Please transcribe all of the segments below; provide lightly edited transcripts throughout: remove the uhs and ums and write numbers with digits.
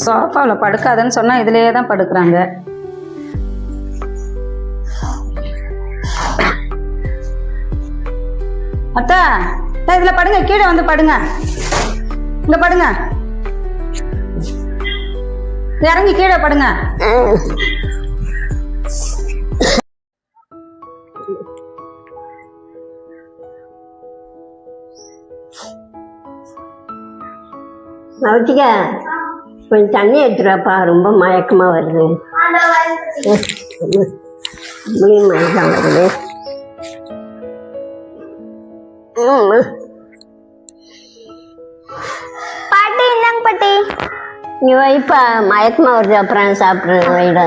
சோஃபாவில் படுக்காதன்னு சொன்னா இதுலயே தான் படுக்கிறாங்க. அத்தா இதுல படுங்க, கீழே வந்து படுங்க, இங்க படுங்க, இறங்கி கீழே படுங்க. நவச்சிக்க கொஞ்சம் தண்ணி எடுத்துருவாப்பா, ரொம்ப மயக்கமா வருது. மயக்கம் வருது. பாட்டி இந்தாங்க பாட்டி. நீ வைப்பா, மயக்கமா வருது, அப்புறம் சாப்பிடுறது வைட.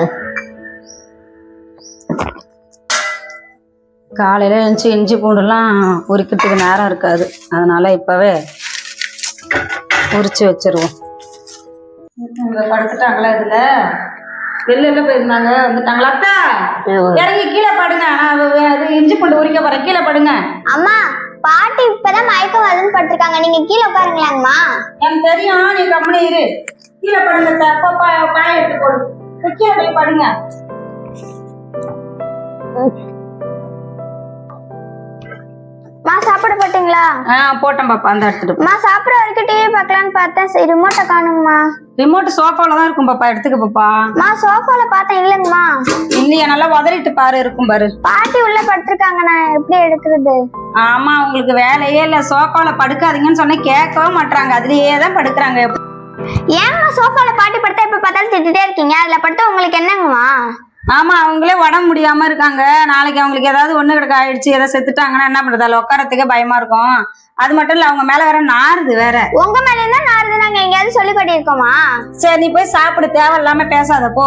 காலையில எழுந்துச்சு இஞ்சி பூண்டுலாம் உரிக்கிறதுக்கு நேரம் இருக்காது, அதனால இப்பவே உரிச்சு வச்சிருவோம். இங்க படுத்துட்டாங்களா? இதுல வெளில போயிருந்தாங்க, வந்துட்டாங்களா? அக்கா இறங்கி கீழே படுங்க, நான் இஞ்சி பூண்டு உரிக்க போறேன், கீழே படுங்க. அம்மா பாட்டி இப்பதான் மயக்கம் வருதுன்னு படுத்திருக்காங்க, நீங்க கீழே உட்காருங்களாங்கம்மா. எனக்கு தெரியும், நீ கம்முனு இரு. கீழே படுங்க, பாய எடுத்து போடு, கீழே போய் படுங்க. மா சாப்பிட போட்டீங்களா? போட்டேன் பாப்பா, அந்த எடுத்துட்டு. மா சாப்பிட வரைக்கும் டிவி பார்க்கலான்னு பார்த்தேன், சரி ரிமோட்டை காணுங்கம்மா. ரிமோட் சோஃபால தான் இருக்கும் பாப்பா, எடுத்துக்க பாப்பா. மா சோஃபால பார்த்தேன், இல்லங்கம்மா. இல்லையா, நல்லா உதறிட்டு பாரு, இருக்கும் பாரு. பாட்டி உள்ள படுத்திருக்காங்க, நான் எப்படி எடுக்கிறது? ஆமா, உங்களுக்கு வேலையே இல்ல, சோஃபால படுக்காதீங்கன்னு சொன்னா கேட்கவே மாட்டாங்க, அதுலயே தான் படுக்கிறாங்க. ஏம்மா சோஃபால பாட்டி படுத்தா இப்ப பார்த்தாலும் திட்டுட்டே இருக்கீங்க, அதுல படுத்தா உங்களுக்கு என்னங்கம்மா? ஆமா, அவங்களே உடம்பு முடியாம இருக்காங்க, நாளைக்கு அவங்களுக்கு ஏதாவது ஒண்ணு கிடக்க ஆயிடுச்சு, ஏதாவது செத்துட்டாங்கன்னா என்ன பண்றது, அதுல உட்காரத்துக்கே பயமா இருக்கும். அது மட்டும் இல்ல, அவங்க மேல வேற நாறுது வேற. உங்க மேல என்ன நாறுது? நாங்க எங்கேயாவது சொல்லி கொட்டிருக்கோமா? சரி, நீ போய் சாப்பிடு, தேவையில்லாம பேசாத போ.